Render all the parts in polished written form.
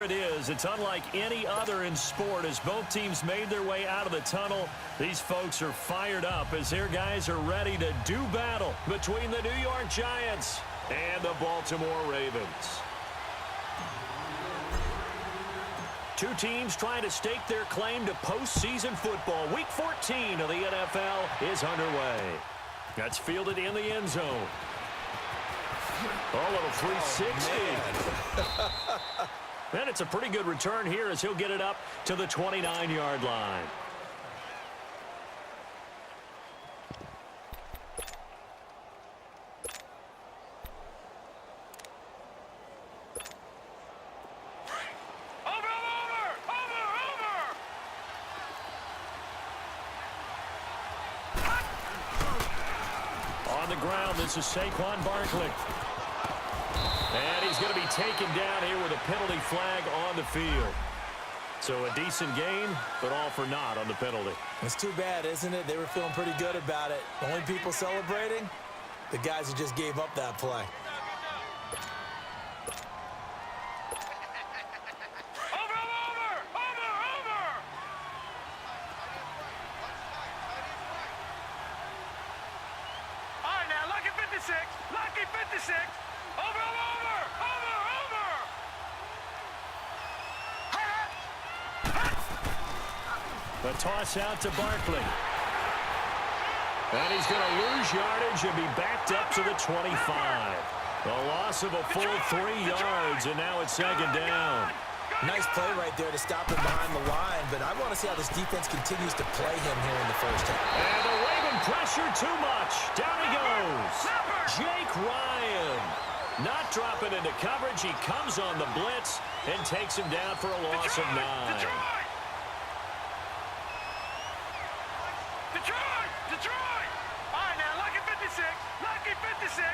It is. It's unlike any other in sport as both teams made their way out of the tunnel. These folks are fired up as their guys are ready to do battle between the New York Giants and the Baltimore Ravens. Two teams trying to stake their claim to postseason football. Week 14 of the NFL is underway. That's fielded in the end zone. A little 360. And it's a pretty good return here as he'll get it up to the 29-yard line. On the ground, this is Saquon Barkley. And he's going to be taken down here with a penalty flag on the field. So a decent gain, but all for naught on the penalty. It's too bad, isn't it? They were feeling pretty good about it. The only people celebrating, the guys who just gave up that play. The toss out to Barkley. And he's going to lose yardage and be backed up to the 25. A loss of a full 3 yards, and now it's second down. Nice play right there to stop him behind the line, but I want to see how this defense continues to play him here in the first half. And the Raven pressure too much. Down he goes. Jake Ryan. Not dropping into coverage. He comes on the blitz and takes him down for a loss of 9. Detroit! All right, now, lucky 56. Lucky 56.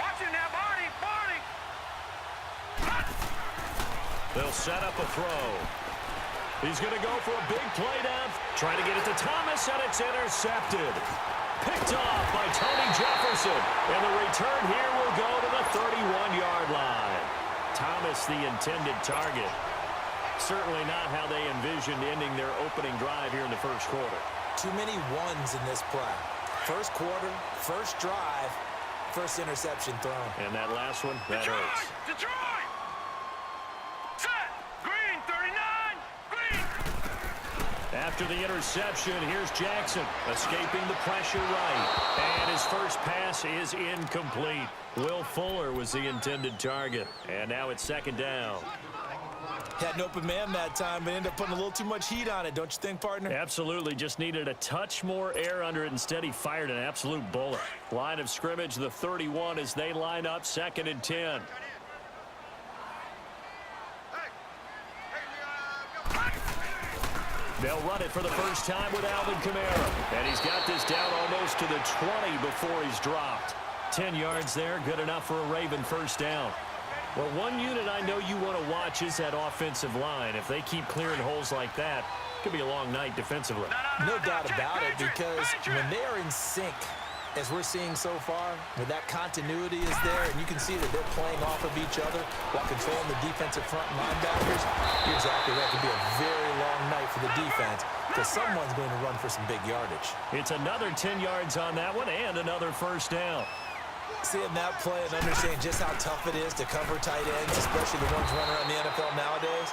Watch him now, Barney. They'll set up a throw. He's going to go for a big play down. Trying to get it to Thomas, and it's intercepted. Picked off by Tony Jefferson. And the return here will go to the 31-yard line. Thomas, the intended target. Certainly not how they envisioned ending their opening drive here in the first quarter. Too many ones in this play. First quarter, first drive, first interception thrown. And that last one, that hurts. Detroit! Set! Green, 39! Green! After the interception, here's Jackson escaping the pressure right. And his first pass is incomplete. Will Fuller was the intended target. And now it's second down. Had an open man that time, but ended up putting a little too much heat on it, don't you think, partner? Absolutely. Just needed a touch more air under it. Instead, he fired an absolute bullet. Line of scrimmage, the 31 as they line up, second and 10. They'll run it for the first time with Alvin Kamara. And he's got this down almost to the 20 before he's dropped. 10 yards there, good enough for a Raven first down. Well, one unit I know you want to watch is that offensive line. If they keep clearing holes like that, it could be a long night defensively. No doubt about it, because when they are in sync, as we're seeing so far, where that continuity is there, and you can see that they're playing off of each other while controlling the defensive front linebackers, you're exactly right. It could be a very long night for the defense because someone's going to run for some big yardage. It's another 10 yards on that one and another first down. Seeing that play and understanding just how tough it is to cover tight ends, especially the ones running around the NFL nowadays,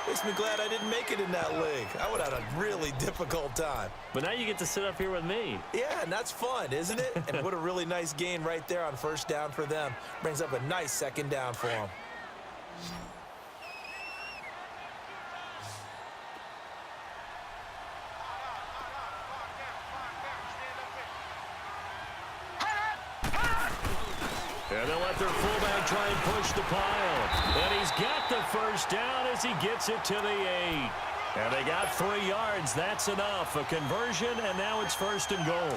makes me glad I didn't make it in that league. I would have had a really difficult time. But now you get to sit up here with me. Yeah, and that's fun, isn't it? And what a really nice gain right there on first down for them. Brings up a nice second down for them. And they'll let their fullback try and push the pile. And he's got the first down as he gets it to the 8. And they got 3 yards. That's enough. A conversion, and now it's first and goal.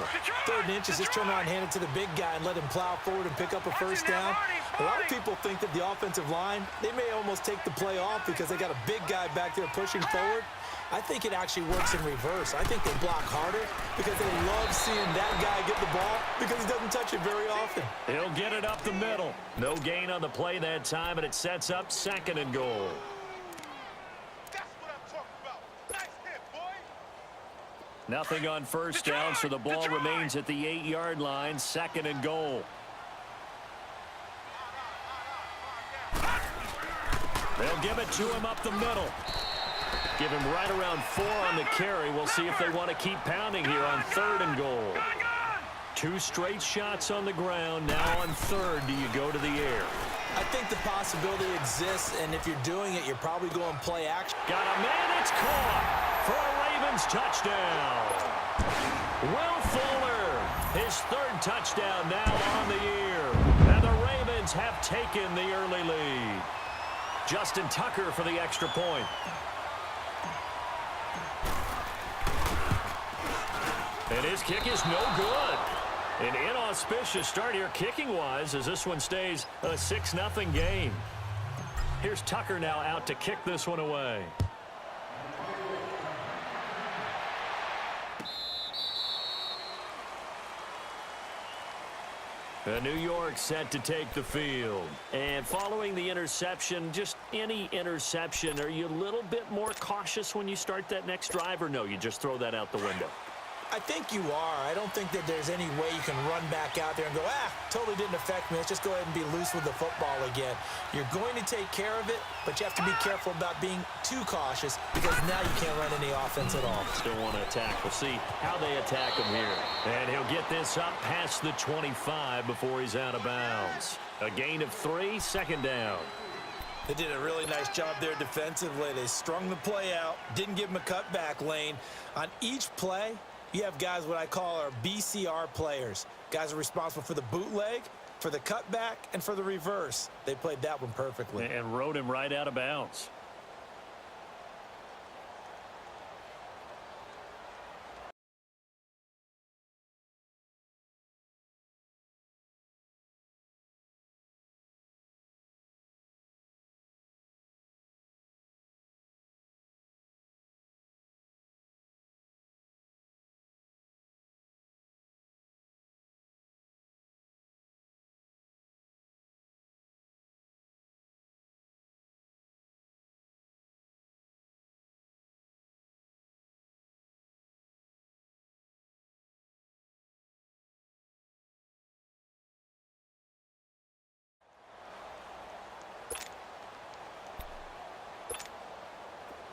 Third and inches, just turn around and hand it to the big guy and let him plow forward and pick up a first down. A lot of people think that the offensive line, they may almost take the play off because they got a big guy back there pushing forward. I think it actually works in reverse. I think they block harder because they love seeing that guy get the ball because he doesn't touch it very often. He'll get it up the middle. No gain on the play that time, and it sets up 2nd and goal. That's what I'm talking about. Nice hit, boy. Nothing on first down, so the ball remains at the 8-yard line, 2nd and goal. They'll give it to him up the middle. Give him right around 4 on the carry. We'll see if they want to keep pounding here on 3rd and goal. 2 straight shots on the ground. Now on 3rd, do you go to the air? I think the possibility exists, and if you're doing it, you're probably going play action. Got a man, it's caught for a Ravens touchdown. Will Fuller, his 3rd touchdown now on the year. And the Ravens have taken the early lead. Justin Tucker for the extra point. And his kick is no good. An inauspicious start here kicking-wise as this one stays a 6-0 game. Here's Tucker now out to kick this one away. New York set to take the field. And following the interception, just any interception, are you a little bit more cautious when you start that next drive, or no, you just throw that out the window? I think you are. I don't think that there's any way you can run back out there and go, totally didn't affect me. Let's just go ahead and be loose with the football again. You're going to take care of it, but you have to be careful about being too cautious because now you can't run any offense at all. Still want to attack. We'll see how they attack him here. And he'll get this up past the 25 before he's out of bounds. A gain of 3, 2nd down. They did a really nice job there defensively. They strung the play out, didn't give him a cutback lane. On each play, you have guys what I call our BCR players. Guys are responsible for the bootleg, for the cutback, and for the reverse. They played that one perfectly. And rode him right out of bounds.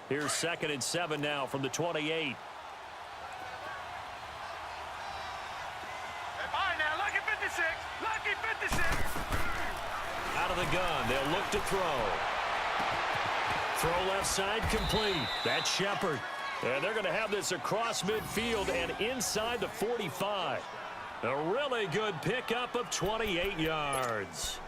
Here's 2nd and 7 now from the 28. Hey, bye now. Lucky 56. Lucky 56. Out of the gun. They'll look to throw. Throw left side complete. That's Shepard. And they're going to have this across midfield and inside the 45. A really good pickup of 28 yards.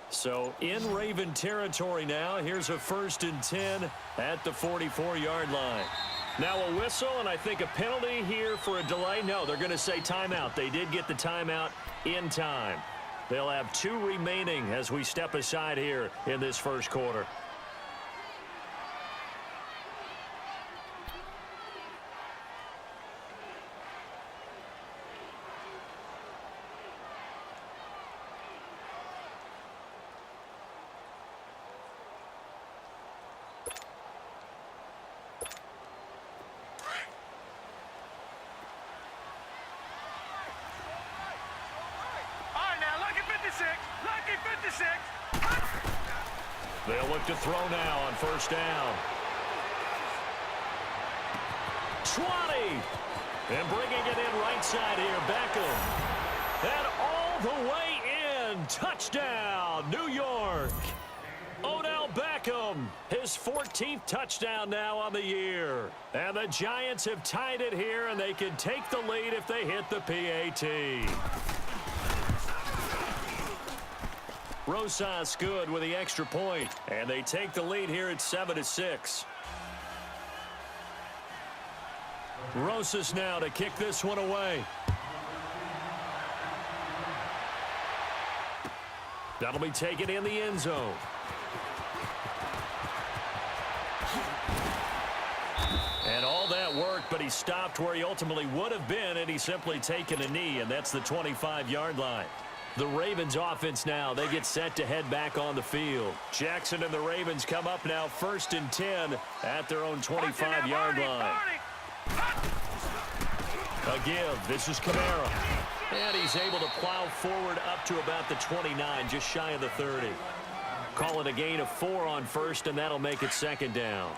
So in Raven territory now. Here's a 1st and 10 at the 44-yard line. Now a whistle and I think a penalty here for a delay. No, they're going to say timeout. They did get the timeout in time. They'll have 2 remaining as we step aside here in this first quarter. Lucky 56. They'll look to throw now on 1st down. 20. And bringing it in right side here, Beckham. And all the way in. Touchdown, New York. Odell Beckham, 14th touchdown now on the year. And the Giants have tied it here, and they can take the lead if they hit the PAT. Rosas good with the extra point, and they take the lead here at 7-6. Rosas now to kick this one away. That'll be taken in the end zone. And all that worked, but he stopped where he ultimately would have been, and he's simply taken a knee, and that's the 25-yard line. The Ravens offense now, they get set to head back on the field. Jackson and the Ravens come up now 1st and 10 at their own 25-yard line. A give. This is Kamara. And he's able to plow forward up to about the 29, just shy of the 30. Call it a gain of 4 on first, and that'll make it 2nd down.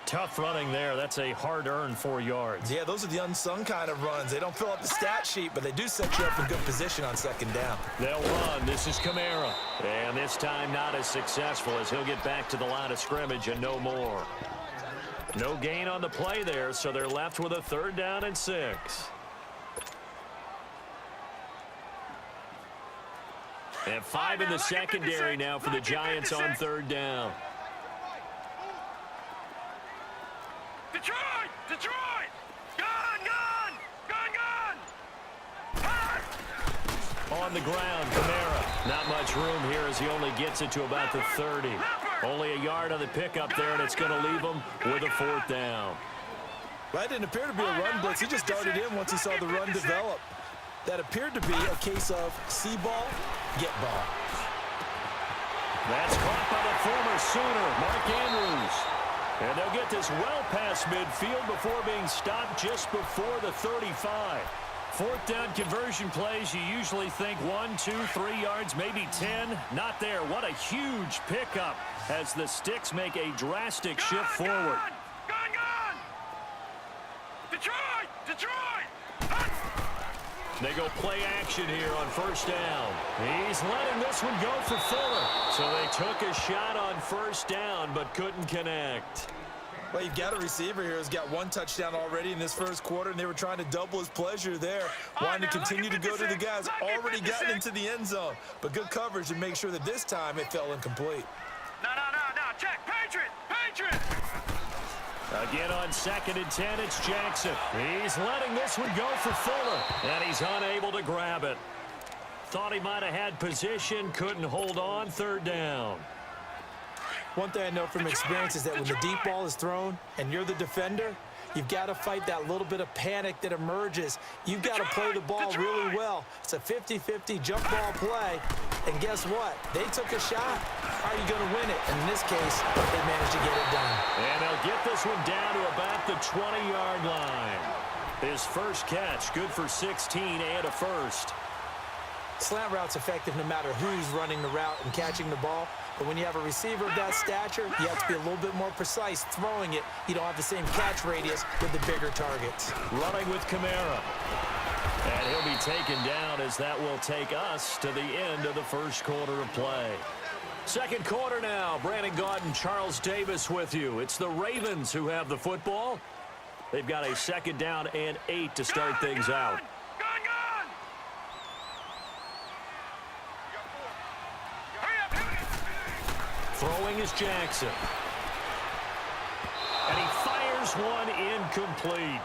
Tough running there. That's a hard-earned 4 yards. Yeah, those are the unsung kind of runs. They don't fill up the stat sheet, but they do set you up in good position on 2nd down. They'll run. This is Kamara. And this time not as successful as he'll get back to the line of scrimmage and no more. No gain on the play there, so they're left with a 3rd down and 6. And 5 in the secondary now for the Giants on 3rd down. Detroit! Detroit! Gun! Gun! Gun! Gun! On the ground, Kamara. Not much room here as he only gets it to about the 30. Only a yard on the pickup there, and it's going to leave him with a 4th down. Well, that didn't appear to be a run blitz. He just darted in once he saw the run develop. That appeared to be a case of see ball, get ball. That's caught by the former Sooner, Mark Andrews. And they'll get this well past midfield before being stopped just before the 35. 4th down conversion plays, you usually think 1, 2, 3 yards, maybe 10. Not there. What a huge pickup as the Sticks make a drastic shift forward. Gun! Detroit! Detroit! They go play action here on 1st down. He's letting this one go for Fuller. So they took a shot on 1st down but couldn't connect. Well, you've got a receiver here who's got 1 touchdown already in this 1st quarter, and they were trying to double his pleasure there, wanting to continue to go to the guys already gotten into the end zone. But good coverage to make sure that this time it fell incomplete. No. Check. Patriot! Again on 2nd and 10, it's Jackson. He's letting this one go for Fuller, and he's unable to grab it. Thought he might have had position, couldn't hold on, 3rd down. One thing I know from experience is that when the deep ball is thrown and you're the defender, you've got to fight that little bit of panic that emerges. You've got to play the ball really well. It's a 50-50 jump ball play. And guess what? They took a shot. How are you going to win it? And in this case, they managed to get it done. And they'll get this one down to about the 20-yard line. His first catch, good for 16 and a 1st. Slant route's effective no matter who's running the route and catching the ball. But when you have a receiver of that stature, you have to be a little bit more precise throwing it. You don't have the same catch radius with the bigger targets. Running with Kamara. And he'll be taken down as that will take us to the end of the 1st quarter of play. 2nd quarter now. Brandon Gaudin, Charles Davis with you. It's the Ravens who have the football. They've got a 2nd down and 8 to start things out. Gun! Throwing is Jackson. And he fires one incomplete.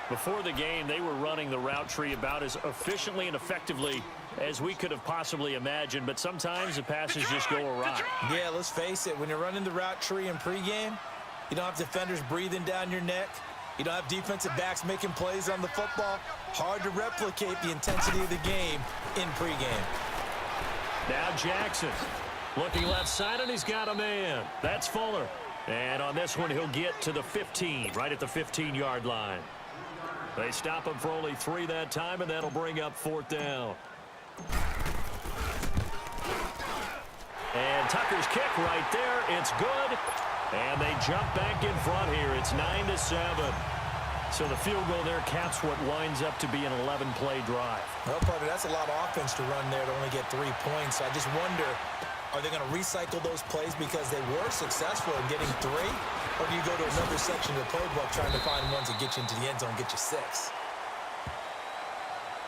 Before the game, they were running the route tree about as efficiently and effectively as we could have possibly imagined, but sometimes the passes just go awry. Yeah, let's face it. When you're running the route tree in pregame, you don't have defenders breathing down your neck. You don't have defensive backs making plays on the football. Hard to replicate the intensity of the game in pregame. Now Jackson looking left side, and he's got a man. That's Fuller. And on this one, he'll get to the 15, right at the 15-yard line. They stop him for only 3 that time, and that'll bring up 4th down. And Tucker's kick right there. It's good. And they jump back in front here. It's 9-7. So the field goal there caps what winds up to be an 11-play drive. Well, partner, that's a lot of offense to run there to only get 3 points. I just wonder Are they going to recycle those plays because they were successful in getting 3? Or do you go to another section of the playbook trying to find ones that get you into the end zone, get you 6?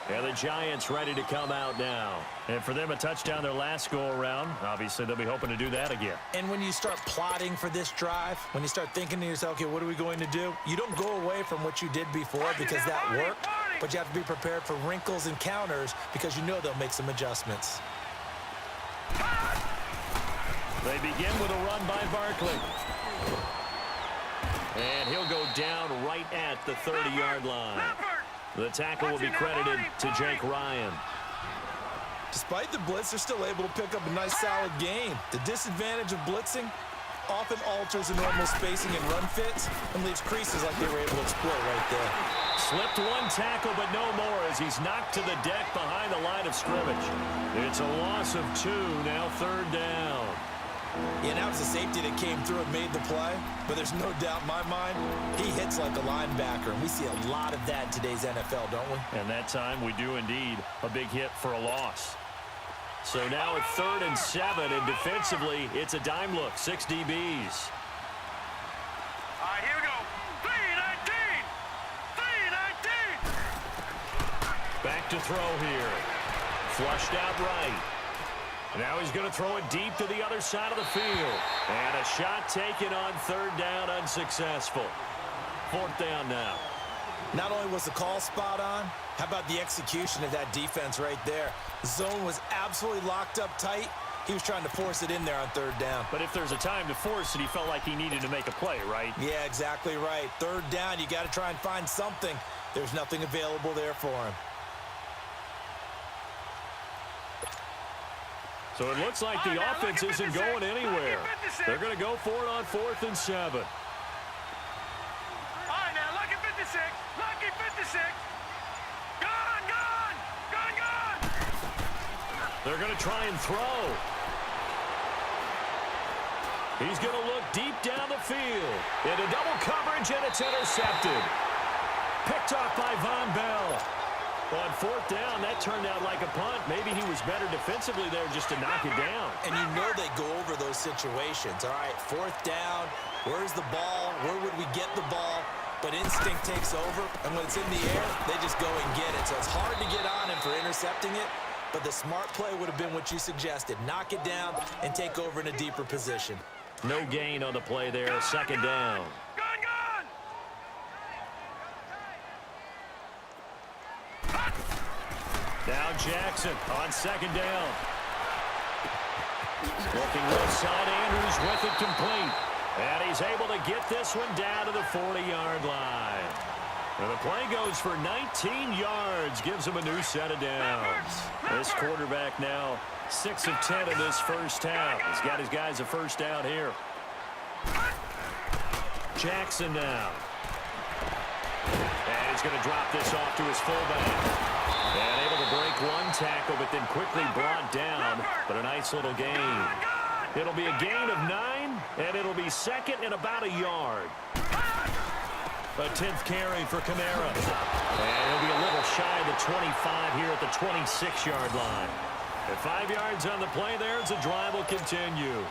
And the Giants ready to come out now. And for them, a touchdown their last go-around. Obviously, they'll be hoping to do that again. And when you start plotting for this drive, when you start thinking to yourself, okay, what are we going to do? You don't go away from what you did before because that worked, but you have to be prepared for wrinkles and counters because you know they'll make some adjustments. They begin with a run by Barkley. And he'll go down right at the 30-yard line. The tackle will be credited to Jake Ryan. Despite the blitz, they're still able to pick up a nice, solid gain. The disadvantage of blitzing often alters the normal spacing and run fits and leaves creases like they were able to exploit right there. Slipped one tackle, but no more as he's knocked to the deck behind the line of scrimmage. It's a loss of 2, now 3rd down. Yeah, that was the safety that came through and made the play, but there's no doubt in my mind, he hits like a linebacker, and we see a lot of that in today's NFL, don't we? And that time we do indeed a big hit for a loss. So now it's 3rd and 7, and defensively, it's a dime look, 6 DBs. All right, here we go. 3-19. Back to throw here. Flushed out right. Now he's going to throw it deep to the other side of the field. And a shot taken on 3rd down, unsuccessful. 4th down now. Not only was the call spot on, how about the execution of that defense right there? The zone was absolutely locked up tight. He was trying to force it in there on 3rd down. But if there's a time to force it, he felt like he needed to make a play, right? Yeah, exactly right. 3rd down, you got to try and find something. There's nothing available there for him. So it looks like the offense isn't going anywhere. They're going to go for it on 4th and 7. All right, now, lucky 56. Lucky 56. Gone. They're going to try and throw. He's going to look deep down the field. Into double coverage, and it's intercepted. Picked off by Von Bell. On 4th down, that turned out like a punt. Maybe he was better defensively there just to knock it down. And you know they go over those situations. All right, 4th down, where's the ball? Where would we get the ball? But instinct takes over, and when it's in the air, they just go and get it. So it's hard to get on him for intercepting it, but the smart play would have been what you suggested. Knock it down and take over in a deeper position. No gain on the play there, 2nd down. Now Jackson on 2nd down. Looking left side, Andrews with it complete. And he's able to get this one down to the 40-yard line. And the play goes for 19 yards, gives him a new set of downs. This quarterback now 6 of 10 in this first half. He's got his guys a first down here. Jackson now. And he's going to drop this off to his fullback. And able to break one tackle, but then quickly brought down. But a nice little gain. It'll be a gain of 9, and it'll be 2nd and about a yard. A 10th carry for Kamara. And he'll be a little shy of the 25 here at the 26-yard line. At 5 yards on the play there, as the drive will continue.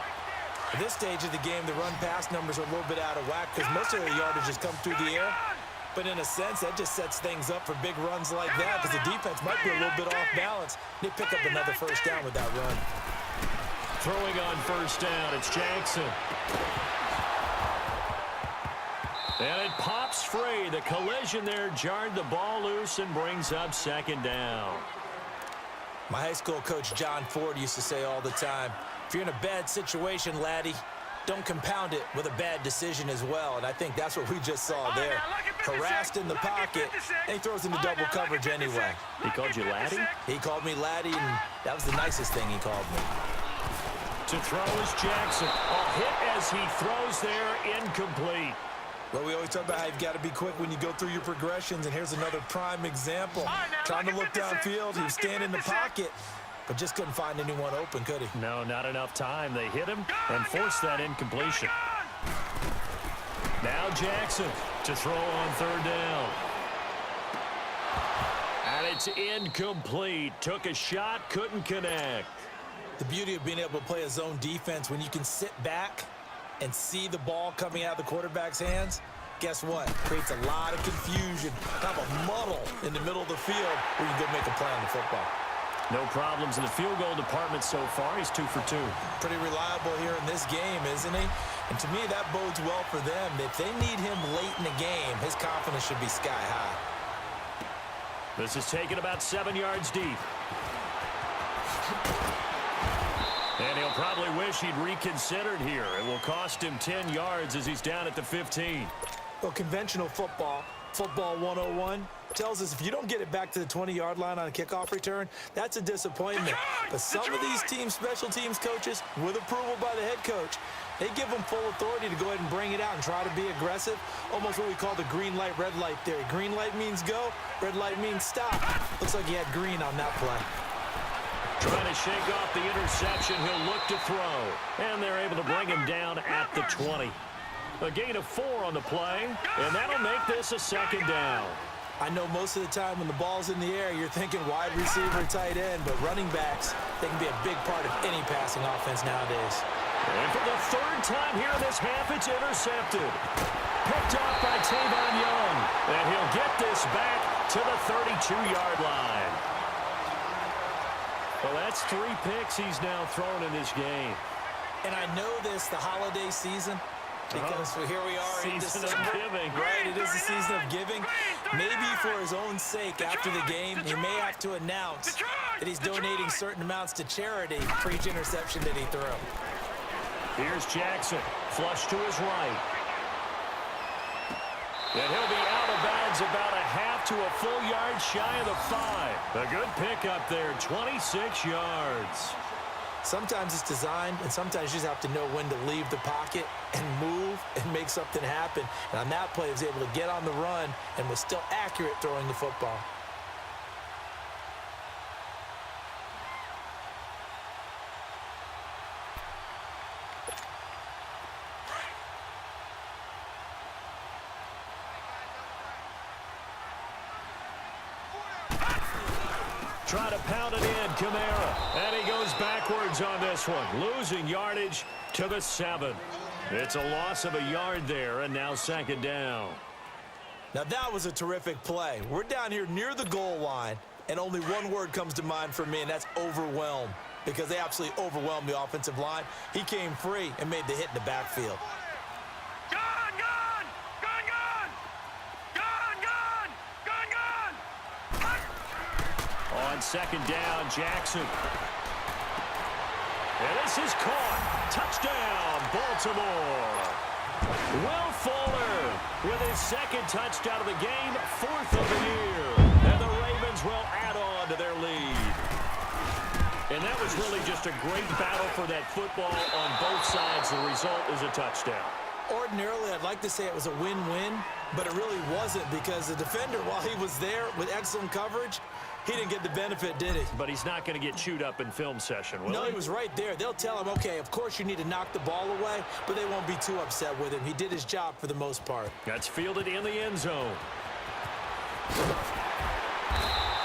At this stage of the game, the run-pass numbers are a little bit out of whack because most of their yardage has come through the air. But in a sense, that just sets things up for big runs like that because the defense might be a little bit off balance. They pick up another first down with that run. Throwing on 1st down, it's Jackson. And it pops free. The collision there jarred the ball loose and brings up 2nd down. My high school coach, John Ford, used to say all the time, if you're in a bad situation, laddie, don't compound it with a bad decision as well. And I think that's what we just saw there. Harassed in the pocket, and he throws into double coverage anyway. He called you laddie? He called me laddie, and that was the nicest thing he called me. To throw is Jackson. A hit as he throws there, incomplete. Well, we always talk about how you've got to be quick when you go through your progressions, and here's another prime example. Trying to look downfield, he was standing in the pocket, but just couldn't find anyone open, could he? No, not enough time. They hit him and forced that incompletion. Now Jackson to throw on 3rd down. And it's incomplete. Took a shot, couldn't connect. The beauty of being able to play a zone defense when you can sit back and see the ball coming out of the quarterback's hands, guess what? Creates a lot of confusion, kind of a muddle in the middle of the field where you can go make a play on the football. No problems in the field goal department so far. He's 2 for 2. Pretty reliable here in this game, isn't he? And to me, that bodes well for them. If they need him late in the game, his confidence should be sky high. This is taken about 7 yards deep. And he'll probably wish he'd reconsidered here. It will cost him 10 yards as he's down at the 15. Well, conventional football 101, tells us if you don't get it back to the 20-yard line on a kickoff return, that's a disappointment. But some of these teams, special teams coaches, with approval by the head coach, they give them full authority to go ahead and bring it out and try to be aggressive, almost what we call the green light, red light theory. Green light means go, red light means stop. Looks like he had green on that play. Trying to shake off the interception, he'll look to throw. And they're able to bring him down at the 20. A gain of 4 on the play, and that'll make this a second down. I know most of the time when the ball's in the air, you're thinking wide receiver, tight end, but running backs, they can be a big part of any passing offense nowadays. And for the 3rd time here in this half, it's intercepted. Picked off by Tavon Young, and he'll get this back to the 32-yard line. Well, that's 3 picks he's now thrown in this game. And I know this, the holiday season, because here we are in December. Season of giving. Right, it is the season of giving. Maybe for his own sake, after the game, he may have to announce that he's donating certain amounts to charity for each interception that he threw. Here's Jackson, flush to his right. And he'll be out of bounds about a half to a full yard shy of the 5. A good pickup there, 26 yards. Sometimes it's designed, and sometimes you just have to know when to leave the pocket and move and make something happen. And on that play, he was able to get on the run and was still accurate throwing the football. Try to pound it in, Kamara. And he goes backwards on this one, losing yardage to the 7. It's a loss of a yard there, and now second down. Now that was a terrific play. We're down here near the goal line, and only one word comes to mind for me, and that's overwhelm, because they absolutely overwhelmed the offensive line. He came free and made the hit in the backfield. On second down, Jackson. And this is caught. Touchdown, Baltimore. Will Fuller with his 2nd touchdown of the game, 4th of the year. And the Ravens will add on to their lead. And that was really just a great battle for that football on both sides. The result is a touchdown. Ordinarily, I'd like to say it was a win-win, but it really wasn't, because the defender, while he was there with excellent coverage, he didn't get the benefit, did he? But he's not going to get chewed up in film session, will he? No, he was right there. They'll tell him, okay, of course you need to knock the ball away, but they won't be too upset with him. He did his job for the most part. That's fielded in the end zone.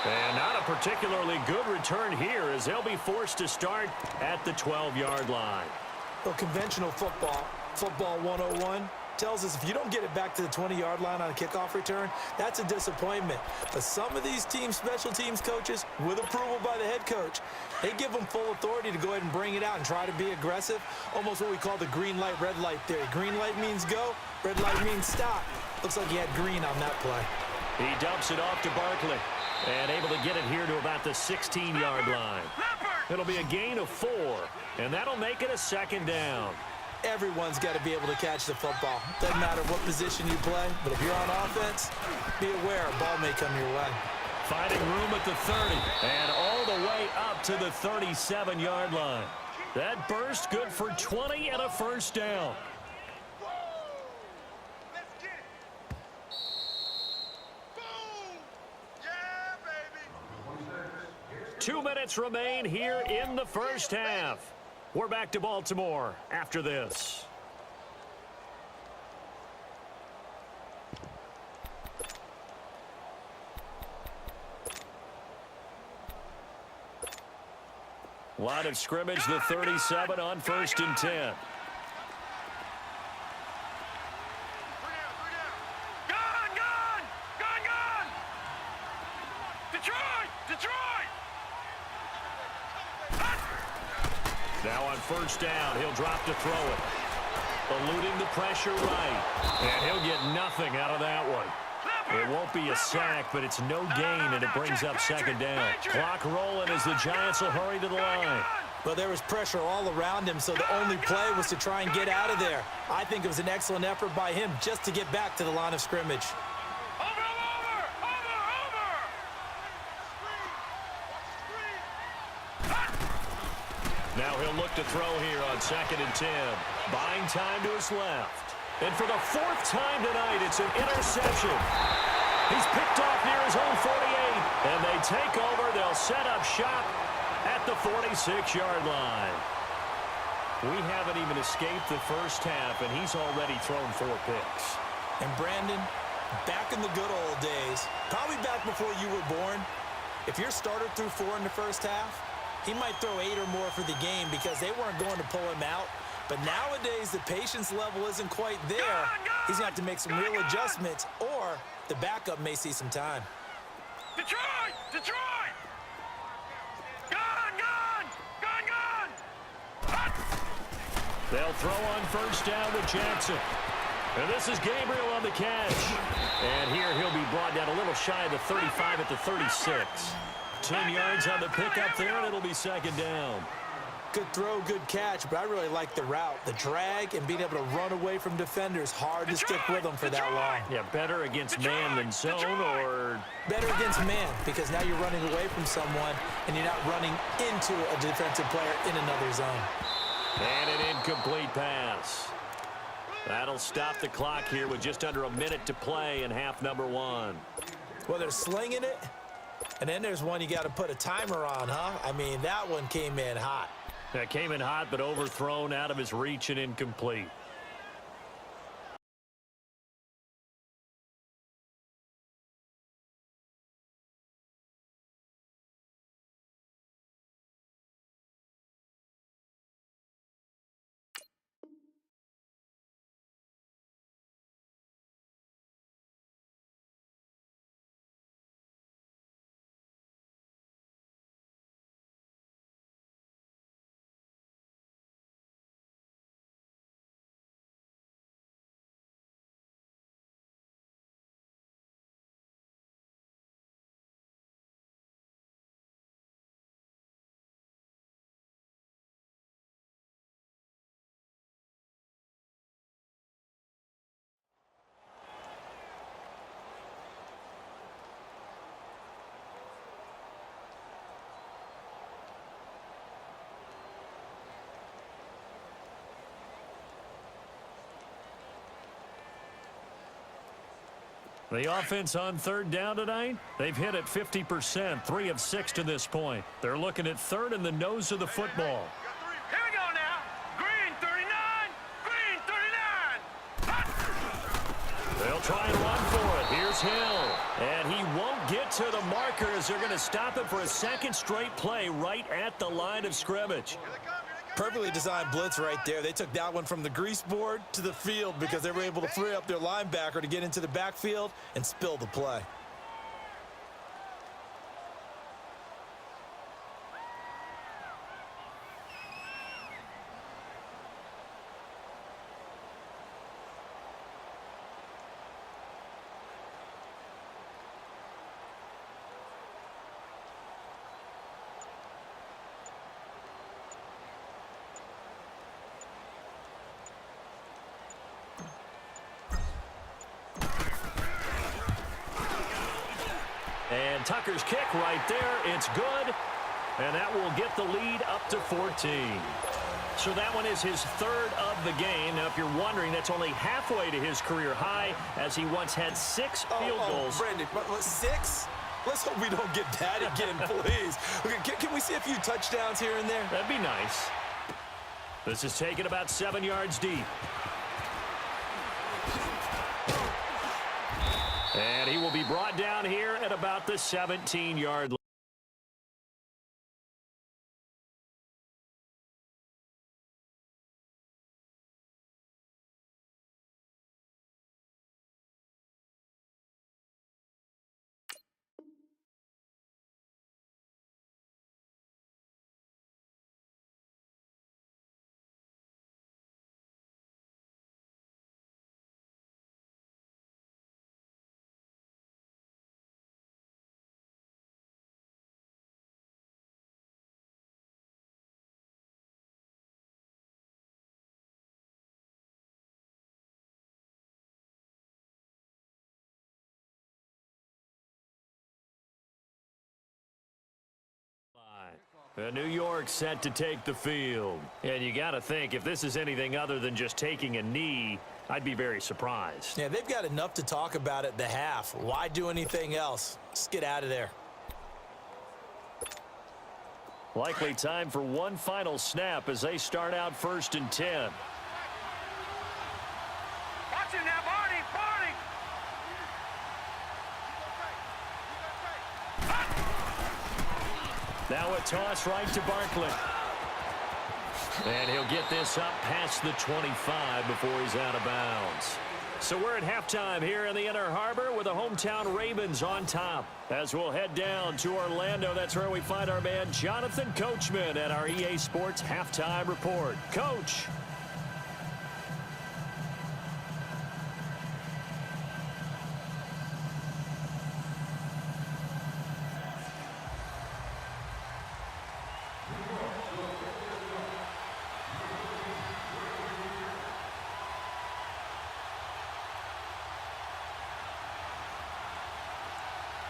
And not a particularly good return here, as they'll be forced to start at the 12-yard line. Well, conventional football 101, tells us if you don't get it back to the 20-yard line on a kickoff return, that's a disappointment. But some of these teams, special teams coaches, with approval by the head coach, they give them full authority to go ahead and bring it out and try to be aggressive, almost what we call the green light, red light theory. Green light means go, red light means stop. Looks like he had green on that play. He dumps it off to Barkley and able to get it here to about the 16-yard line. It'll be a gain of 4, and that'll make it a second down. Everyone's got to be able to catch the football. Doesn't matter what position you play, but if you're on offense, be aware a ball may come your way. Finding room at the 30 and all the way up to the 37-yard line. That burst good for 20 and a first down. Let's get it. Boom! Yeah, baby. 2 minutes remain here in the first half. We're back to Baltimore after this. Line of scrimmage, the 37 on 1st and 10. Now on 1st down, he'll drop to throw it. Eluding the pressure right. And he'll get nothing out of that one. It won't be a sack, but it's no gain, and it brings up 2nd down. Clock rolling as the Giants will hurry to the line. Well, there was pressure all around him, so the only play was to try and get out of there. I think it was an excellent effort by him just to get back to the line of scrimmage. Now he'll look to throw here on 2nd and 10. Buying time to his left. And for the 4th time tonight, it's an interception. He's picked off near his own 48. And they take over. They'll set up shop at the 46-yard line. We haven't even escaped the first half, and he's already thrown 4 picks. And Brandon, back in the good old days, probably back before you were born, if your starter threw 4 in the first half, he might throw 8 or more for the game because they weren't going to pull him out. But nowadays, the patience level isn't quite there. He's going to have to make some real adjustments, or the backup may see some time. Detroit! Detroit! Gun! They'll throw on 1st down with Jackson. And this is Gabriel on the catch. And here he'll be brought down a little shy of the 35 at the 36. 10 yards on the pickup there, and it'll be 2nd down. Good throw, good catch, but I really like the route. The drag and being able to run away from defenders, hard to stick with them for that long. Yeah, better against man than zone, or better against man, because now you're running away from someone and you're not running into a defensive player in another zone. And an incomplete pass. That'll stop the clock here with just under a minute to play in half number 1. Well, they're slinging it, and then there's one you got to put a timer on, huh? I mean, that one came in hot. That came in hot, but overthrown out of his reach and incomplete. The offense on 3rd down tonight, they've hit at 50%, 3 of 6 to this point. They're looking at 3rd in the nose of the football. Here we go now. Green 39. Green 39. They'll try and run for it. Here's Hill. And he won't get to the marker as they're going to stop it for a 2nd straight play right at the line of scrimmage. Perfectly designed blitz right there. They took that one from the grease board to the field because they were able to free up their linebacker to get into the backfield and spill the play. And Tucker's kick right there. It's good. And that will get the lead up to 14. So that one is his 3rd of the game. Now, if you're wondering, that's only halfway to his career high, as he once had 6 field goals. Brandon, 6? Let's hope we don't get that again, please. Okay, can we see a few touchdowns here and there? That'd be nice. This is taken about 7 yards deep. And he will be brought down here at about the 17-yard line. New York set to take the field. And you got to think, if this is anything other than just taking a knee, I'd be very surprised. Yeah, they've got enough to talk about at the half. Why do anything else? Let's get out of there. Likely time for one final snap as they start out 1st and 10. Watch it now, Barney, Barney. Now a toss right to Barkley. And he'll get this up past the 25 before he's out of bounds. So we're at halftime here in the Inner Harbor with the hometown Ravens on top. As we'll head down to Orlando, that's where we find our man Jonathan Coachman at our EA Sports Halftime Report. Coach.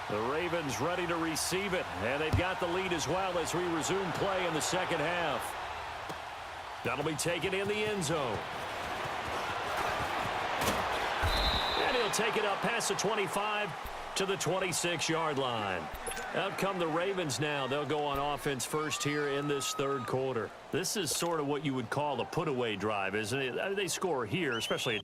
The Ravens ready to receive it, and they've got the lead as well as we resume play in the second half. That'll be taken in the end zone. And he'll take it up past the 25 to the 26-yard line. Out come the Ravens now. They'll go on offense first here in this third quarter. This is sort of what you would call a put-away drive, isn't it? They score here, especially a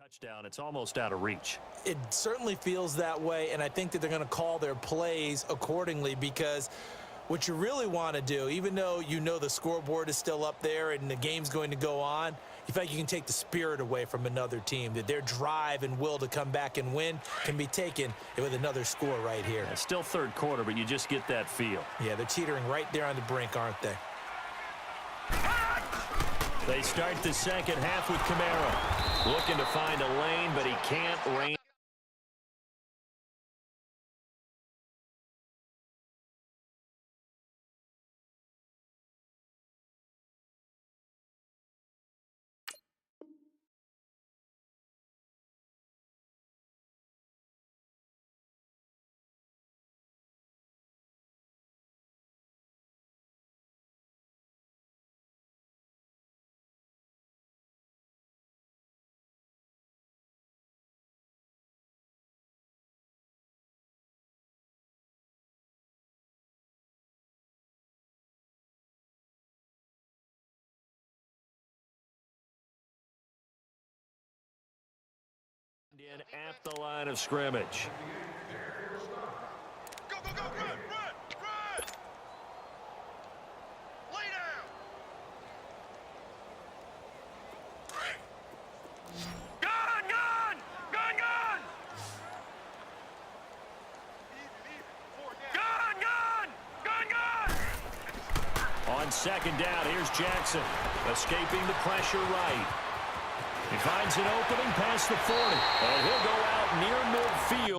touchdown. It's almost out of reach. It certainly feels that way, and I think that they're going to call their plays accordingly, because what you really want to do, even though you know the scoreboard is still up there and the game's going to go on, you feel like you can take the spirit away from another team, that their drive and will to come back and win can be taken with another score right here. Yeah, still third quarter, but you just get that feel. Yeah, they're teetering right there on the brink, aren't they? They start the second half with Kamara. Looking to find a lane, but he can't rein. In at the line of scrimmage. Go, go, go, run, run, run! Lay down! Gun, gun! Gun, gun! Gun, gun! Gun, gun! On second down, here's Jackson. Escaping the pressure right. He finds an opening past the 40, and he'll go out near midfield.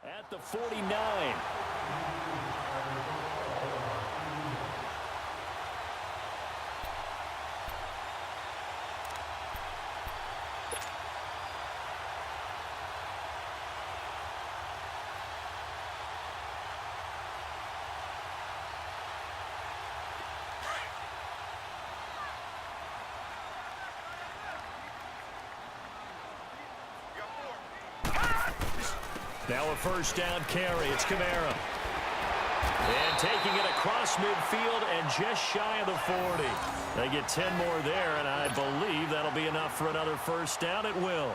At the 49. Now a first down carry. It's Kamara. And taking it across midfield and just shy of the 40. They get 10 more there, and I believe that'll be enough for another first down. It will.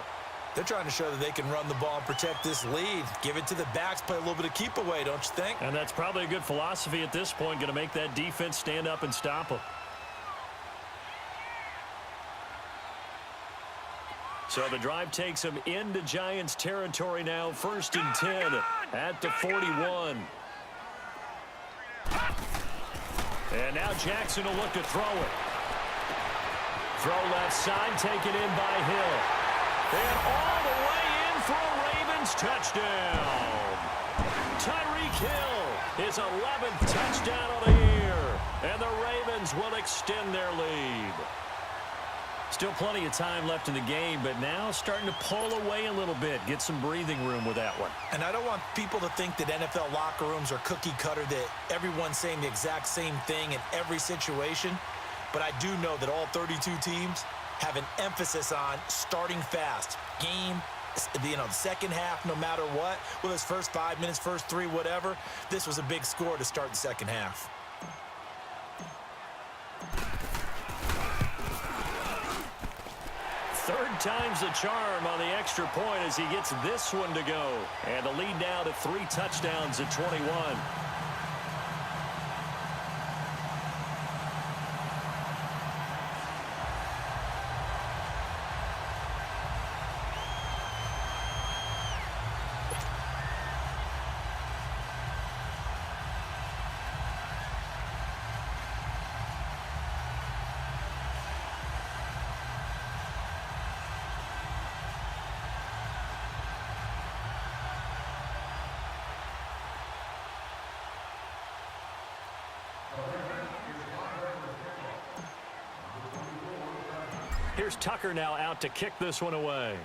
They're trying to show that they can run the ball and protect this lead. Give it to the backs, play a little bit of keep away, don't you think? And that's probably a good philosophy at this point, going to make that defense stand up and stop them. So the drive takes them into Giants territory now, 1st and 10 at the 41. And now Jackson will look to throw it. Throw left side, taken in by Hill. And all the way in for a Ravens touchdown. Tyreek Hill, his 11th touchdown of the year. And the Ravens will extend their lead. Still plenty of time left in the game, but now starting to pull away a little bit. Get some breathing room with that one. And I don't want people to think that NFL locker rooms are cookie cutter, that everyone's saying the exact same thing in every situation. But I do know that all 32 teams have an emphasis on starting fast. Game, the second half, no matter what, whether it's first 5 minutes, first 3, whatever, this was a big score to start the second half. Third time's the charm on the extra point as he gets this one to go. And the lead now to 3 touchdowns at 21. Here's Tucker now out to kick this one away.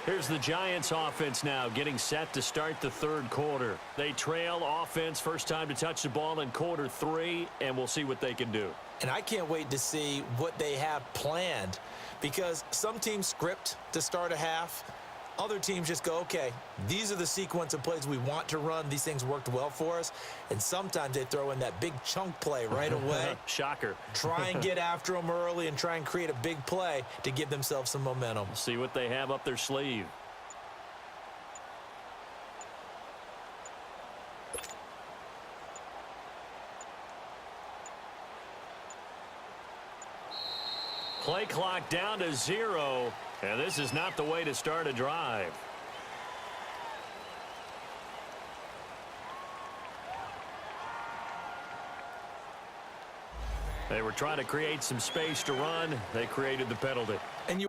Here's the Giants offense now getting set to start the third quarter. They trail offense, first time to touch the ball in quarter 3, and we'll see what they can do. And I can't wait to see what they have planned, because some teams script to start a half. Other teams just go, okay, these are the sequence of plays we want to run. These things worked well for us. And sometimes they throw in that big chunk play right away. Shocker. Try and get after them early and try and create a big play to give themselves some momentum. See what they have up their sleeve. Play clock down to 0. And this is not the way to start a drive. They were trying to create some space to run. They created the penalty. And you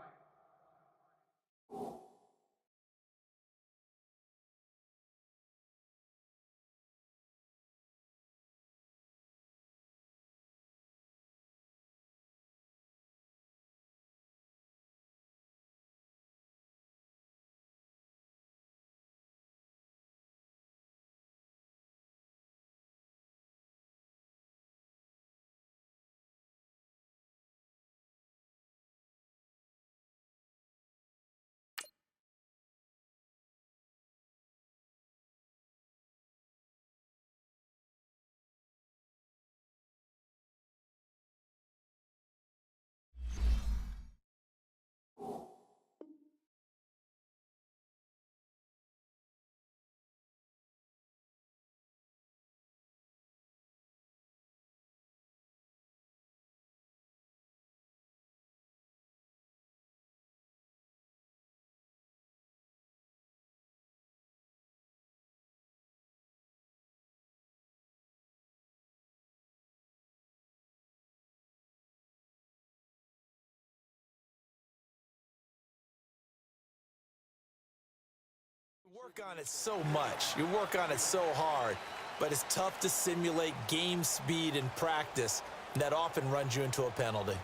work on it so much. You work on it so hard. But it's tough to simulate game speed in practice. That often runs you into a penalty.